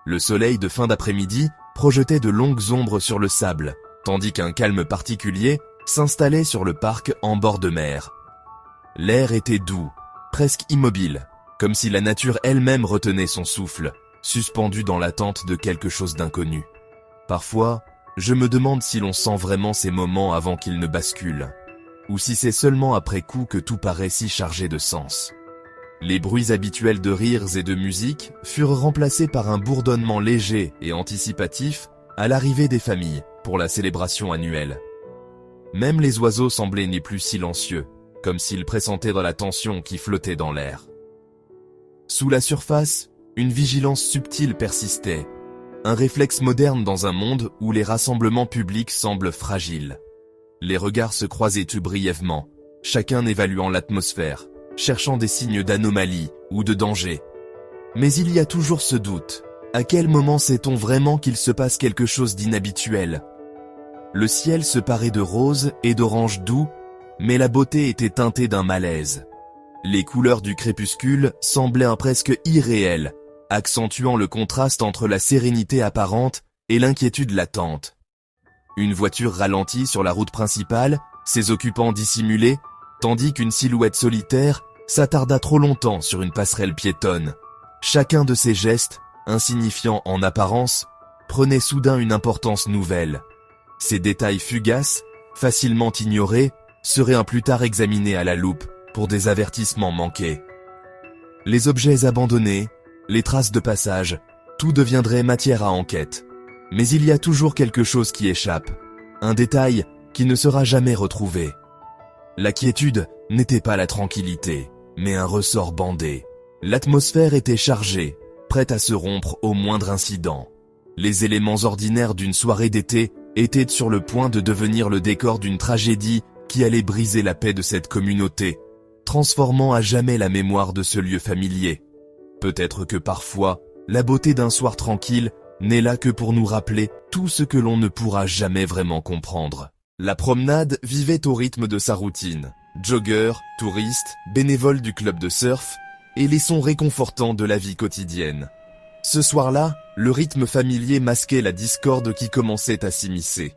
Le soleil de fin d'après-midi projetait de longues ombres sur le sable, tandis qu'un calme particulier s'installait sur le parc en bord de mer. L'air était doux, presque immobile, comme si la nature elle-même retenait son souffle, suspendue dans l'attente de quelque chose d'inconnu. Parfois, je me demande si l'on sent vraiment ces moments avant qu'ils ne basculent, ou si c'est seulement après coup que tout paraît si chargé de sens. Les bruits habituels de rires et de musique furent remplacés par un bourdonnement léger et anticipatif à l'arrivée des familles pour la célébration annuelle. Même les oiseaux semblaient ni plus silencieux, comme s'ils pressentaient dans la tension qui flottait dans l'air. Sous la surface, une vigilance subtile persistait, un réflexe moderne dans un monde où les rassemblements publics semblent fragiles. Les regards se croisaient tout brièvement, chacun évaluant l'atmosphère, cherchant des signes d'anomalie ou de danger. Mais il y a toujours ce doute. À quel moment sait-on vraiment qu'il se passe quelque chose d'inhabituel ? Le ciel se parait de rose et d'orange doux, mais la beauté était teintée d'un malaise. Les couleurs du crépuscule semblaient presque irréelles, accentuant le contraste entre la sérénité apparente et l'inquiétude latente. Une voiture ralentit sur la route principale, ses occupants dissimulés, tandis qu'une silhouette solitaire s'attarda trop longtemps sur une passerelle piétonne. Chacun de ces gestes, insignifiants en apparence, prenait soudain une importance nouvelle. Ces détails fugaces, facilement ignorés, seraient plus tard examinés à la loupe pour des avertissements manqués. Les objets abandonnés, les traces de passage, tout deviendrait matière à enquête. Mais il y a toujours quelque chose qui échappe, un détail qui ne sera jamais retrouvé. La quiétude n'était pas la tranquillité, mais un ressort bandé. L'atmosphère était chargée, prête à se rompre au moindre incident. Les éléments ordinaires d'une soirée d'été étaient sur le point de devenir le décor d'une tragédie qui allait briser la paix de cette communauté, transformant à jamais la mémoire de ce lieu familier. Peut-être que parfois, la beauté d'un soir tranquille n'est là que pour nous rappeler tout ce que l'on ne pourra jamais vraiment comprendre. La promenade vivait au rythme de sa routine. Joggeurs, touristes, bénévoles du club de surf et les sons réconfortants de la vie quotidienne. Ce soir-là, le rythme familier masquait la discorde qui commençait à s'immiscer.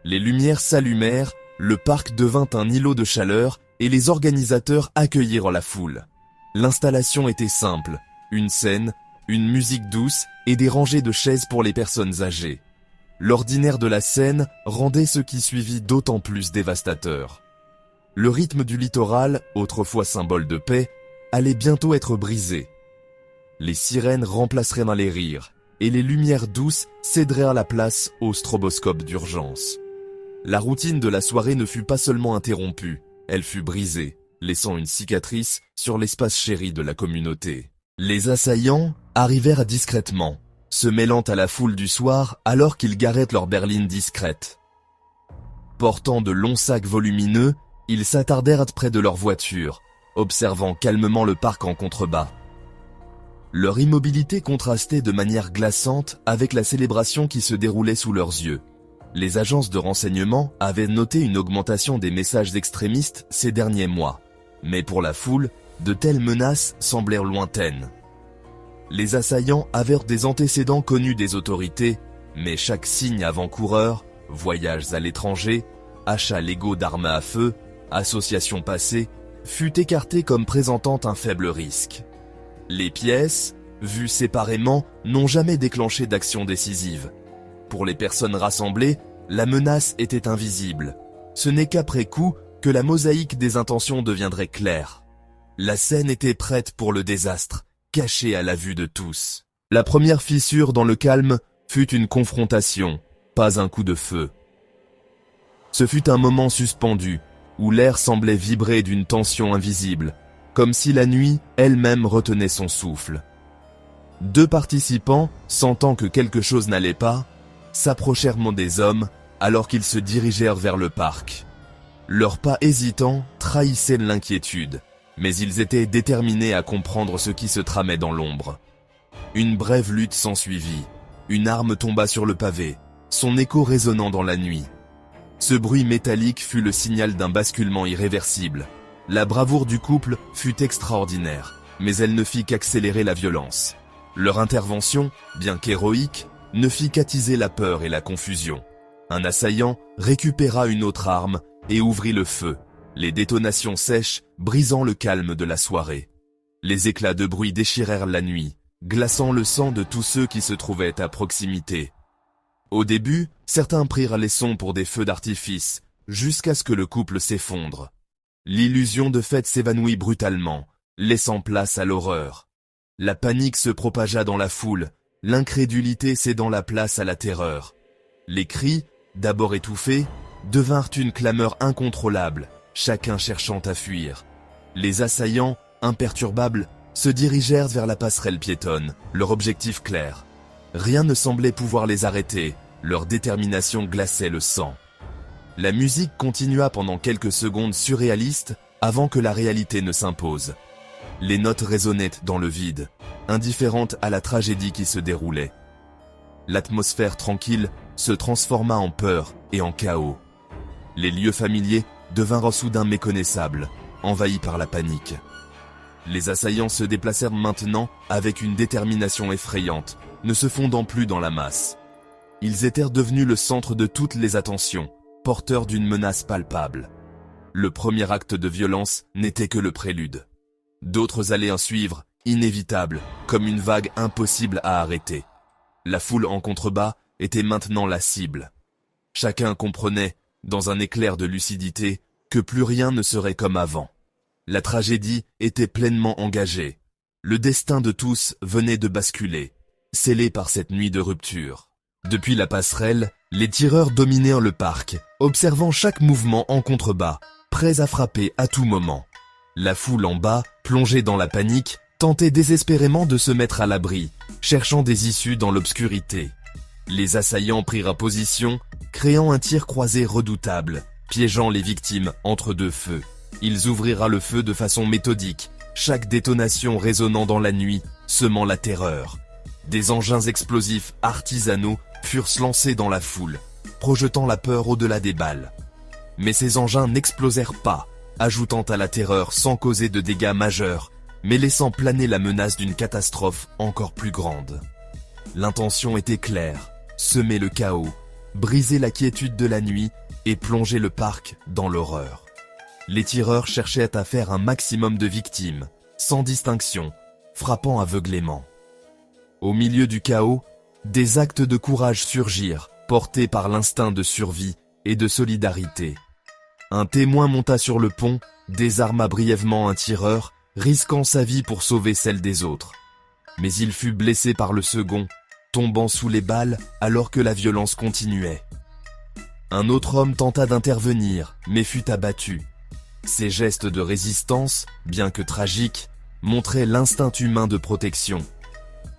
Les lumières s'allumèrent, le parc devint un îlot de chaleur et les organisateurs accueillirent la foule. L'installation était simple, une scène, une musique douce et des rangées de chaises pour les personnes âgées. L'ordinaire de la scène rendait ce qui suivit d'autant plus dévastateur. Le rythme du littoral, autrefois symbole de paix, allait bientôt être brisé. Les sirènes remplaceraient dans les rires, et les lumières douces cédèrent la place au stroboscope d'urgence. La routine de la soirée ne fut pas seulement interrompue, elle fut brisée, laissant une cicatrice sur l'espace chéri de la communauté. Les assaillants arrivèrent discrètement, se mêlant à la foule du soir alors qu'ils garaient leur berline discrète. Portant de longs sacs volumineux, ils s'attardèrent près de leur voiture, observant calmement le parc en contrebas. Leur immobilité contrastait de manière glaçante avec la célébration qui se déroulait sous leurs yeux. Les agences de renseignement avaient noté une augmentation des messages extrémistes ces derniers mois, mais pour la foule, de telles menaces semblèrent lointaines. Les assaillants avaient des antécédents connus des autorités, mais chaque signe avant-coureur, voyages à l'étranger, achats légaux d'armes à feu, associations passées, fut écarté comme présentant un faible risque. Les pièces, vues séparément, n'ont jamais déclenché d'action décisive. Pour les personnes rassemblées, la menace était invisible. Ce n'est qu'après coup que la mosaïque des intentions deviendrait claire. La scène était prête pour le désastre, cachée à la vue de tous. La première fissure dans le calme fut une confrontation, pas un coup de feu. Ce fut un moment suspendu, où l'air semblait vibrer d'une tension invisible, comme si la nuit elle-même retenait son souffle. Deux participants, sentant que quelque chose n'allait pas, s'approchèrent des hommes alors qu'ils se dirigèrent vers le parc. Leurs pas hésitants trahissaient l'inquiétude, mais ils étaient déterminés à comprendre ce qui se tramait dans l'ombre. Une brève lutte s'ensuivit. Une arme tomba sur le pavé, son écho résonnant dans la nuit. Ce bruit métallique fut le signal d'un basculement irréversible. La bravoure du couple fut extraordinaire, mais elle ne fit qu'accélérer la violence. Leur intervention, bien qu'héroïque, ne fit qu'attiser la peur et la confusion. Un assaillant récupéra une autre arme et ouvrit le feu, les détonations sèches brisant le calme de la soirée. Les éclats de bruit déchirèrent la nuit, glaçant le sang de tous ceux qui se trouvaient à proximité. Au début, certains prirent les sons pour des feux d'artifice, jusqu'à ce que le couple s'effondre. L'illusion de fête s'évanouit brutalement, laissant place à l'horreur. La panique se propagea dans la foule, l'incrédulité cédant la place à la terreur. Les cris, d'abord étouffés, devinrent une clameur incontrôlable, chacun cherchant à fuir. Les assaillants, imperturbables, se dirigèrent vers la passerelle piétonne, leur objectif clair. Rien ne semblait pouvoir les arrêter, leur détermination glaçait le sang. La musique continua pendant quelques secondes surréalistes avant que la réalité ne s'impose. Les notes résonnaient dans le vide, indifférentes à la tragédie qui se déroulait. L'atmosphère tranquille se transforma en peur et en chaos. Les lieux familiers devinrent soudain méconnaissables, envahis par la panique. Les assaillants se déplacèrent maintenant avec une détermination effrayante, ne se fondant plus dans la masse. Ils étaient devenus le centre de toutes les attentions, porteurs d'une menace palpable. Le premier acte de violence n'était que le prélude. D'autres allaient en suivre, inévitables, comme une vague impossible à arrêter. La foule en contrebas était maintenant la cible. Chacun comprenait, dans un éclair de lucidité, que plus rien ne serait comme avant. La tragédie était pleinement engagée. Le destin de tous venait de basculer, scellé par cette nuit de rupture. Depuis la passerelle, les tireurs dominèrent le parc, observant chaque mouvement en contrebas, prêts à frapper à tout moment. La foule en bas, plongée dans la panique, tentait désespérément de se mettre à l'abri, cherchant des issues dans l'obscurité. Les assaillants prirent position, créant un tir croisé redoutable, piégeant les victimes entre deux feux. Ils ouvrirent le feu de façon méthodique, chaque détonation résonnant dans la nuit, semant la terreur. Des engins explosifs artisanaux furent lancés dans la foule, projetant la peur au-delà des balles. Mais ces engins n'explosèrent pas, ajoutant à la terreur sans causer de dégâts majeurs, mais laissant planer la menace d'une catastrophe encore plus grande. L'intention était claire, semer le chaos, briser la quiétude de la nuit et plonger le parc dans l'horreur. Les tireurs cherchaient à faire un maximum de victimes, sans distinction, frappant aveuglément. Au milieu du chaos, des actes de courage surgirent, portés par l'instinct de survie et de solidarité. Un témoin monta sur le pont, désarma brièvement un tireur, risquant sa vie pour sauver celle des autres. Mais il fut blessé par le second, tombant sous les balles alors que la violence continuait. Un autre homme tenta d'intervenir, mais fut abattu. Ces gestes de résistance, bien que tragiques, montraient l'instinct humain de protection.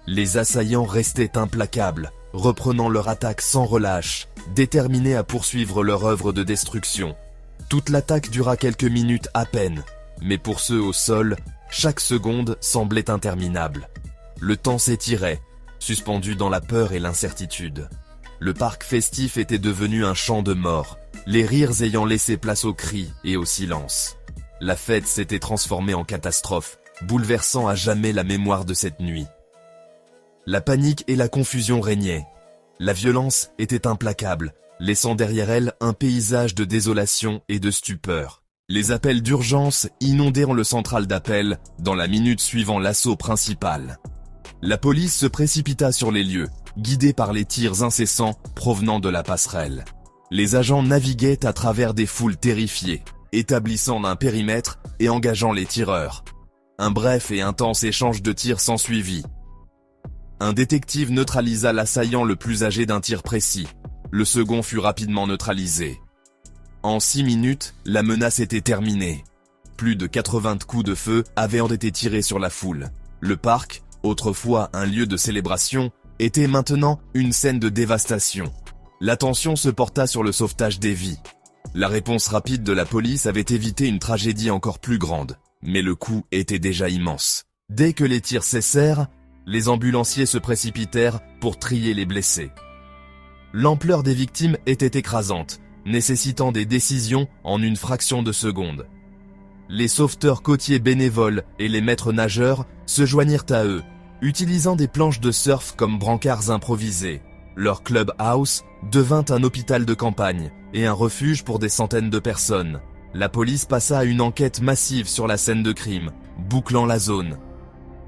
Les assaillants restaient implacables, reprenant leur attaque sans relâche, déterminés à poursuivre leur œuvre de destruction. Toute l'attaque dura quelques minutes à peine, mais pour ceux au sol, chaque seconde semblait interminable. Le temps s'étirait, suspendu dans la peur et l'incertitude. Le parc festif était devenu un champ de mort, les rires ayant laissé place aux cris et au silence. La fête s'était transformée en catastrophe, bouleversant à jamais la mémoire de cette nuit. La panique et la confusion régnaient. La violence était implacable, laissant derrière elle un paysage de désolation et de stupeur. Les appels d'urgence inondèrent le central d'appel dans la minute suivant l'assaut principal. La police se précipita sur les lieux, guidée par les tirs incessants provenant de la passerelle. Les agents naviguaient à travers des foules terrifiées, établissant un périmètre et engageant les tireurs. Un bref et intense échange de tirs s'ensuivit. Un détective neutralisa l'assaillant le plus âgé d'un tir précis. Le second fut rapidement neutralisé. En 6 minutes, la menace était terminée. Plus de 80 coups de feu avaient été tirés sur la foule. Le parc, autrefois un lieu de célébration, était maintenant une scène de dévastation. L'attention se porta sur le sauvetage des vies. La réponse rapide de la police avait évité une tragédie encore plus grande, mais le coût était déjà immense. Dès que les tirs cessèrent, les ambulanciers se précipitèrent pour trier les blessés. L'ampleur des victimes était écrasante, nécessitant des décisions en une fraction de seconde. Les sauveteurs côtiers bénévoles et les maîtres nageurs se joignirent à eux, utilisant des planches de surf comme brancards improvisés. Leur clubhouse devint un hôpital de campagne et un refuge pour des centaines de personnes. La police passa à une enquête massive sur la scène de crime, bouclant la zone.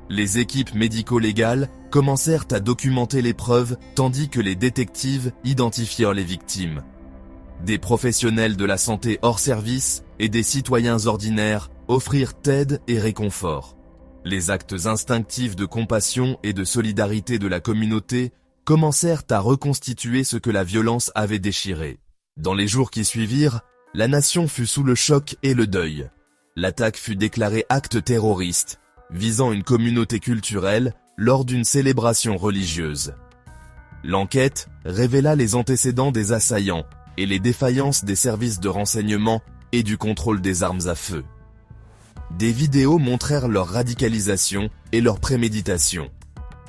Les équipes médico-légales commencèrent à documenter les preuves tandis que les détectives identifièrent les victimes. Des professionnels de la santé hors service et des citoyens ordinaires offrirent aide et réconfort. Les actes instinctifs de compassion et de solidarité de la communauté commencèrent à reconstituer ce que la violence avait déchiré. Dans les jours qui suivirent, la nation fut sous le choc et le deuil. L'attaque fut déclarée acte terroriste, visant une communauté culturelle lors d'une célébration religieuse. L'enquête révéla les antécédents des assaillants et les défaillances des services de renseignement et du contrôle des armes à feu. Des vidéos montrèrent leur radicalisation et leur préméditation.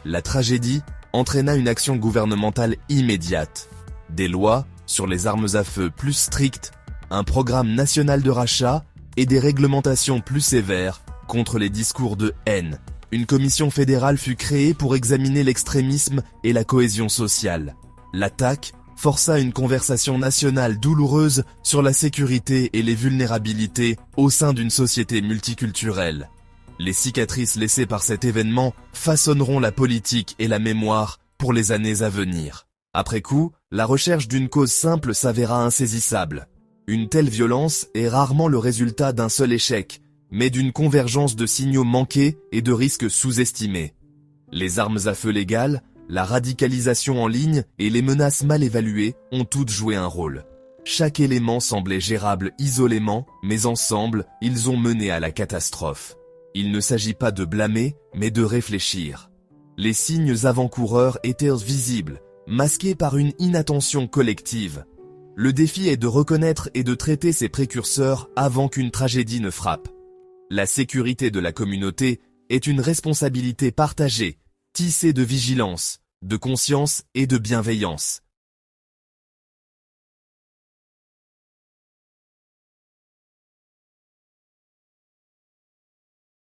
La tragédie entraîna une action gouvernementale immédiate. Des lois sur les armes à feu plus strictes, un programme national de rachat et des réglementations plus sévères contre les discours de haine. Une commission fédérale fut créée pour examiner l'extrémisme et la cohésion sociale. L'attaque força une conversation nationale douloureuse sur la sécurité et les vulnérabilités au sein d'une société multiculturelle. Les cicatrices laissées par cet événement façonneront la politique et la mémoire pour les années à venir. Après coup, la recherche d'une cause simple s'avéra insaisissable. Une telle violence est rarement le résultat d'un seul échec, mais d'une convergence de signaux manqués et de risques sous-estimés. Les armes à feu légales, la radicalisation en ligne et les menaces mal évaluées ont toutes joué un rôle. Chaque élément semblait gérable isolément, mais ensemble, ils ont mené à la catastrophe. Il ne s'agit pas de blâmer, mais de réfléchir. Les signes avant-coureurs étaient visibles, masqués par une inattention collective. Le défi est de reconnaître et de traiter ces précurseurs avant qu'une tragédie ne frappe. La sécurité de la communauté est une responsabilité partagée, tissée de vigilance, de conscience et de bienveillance.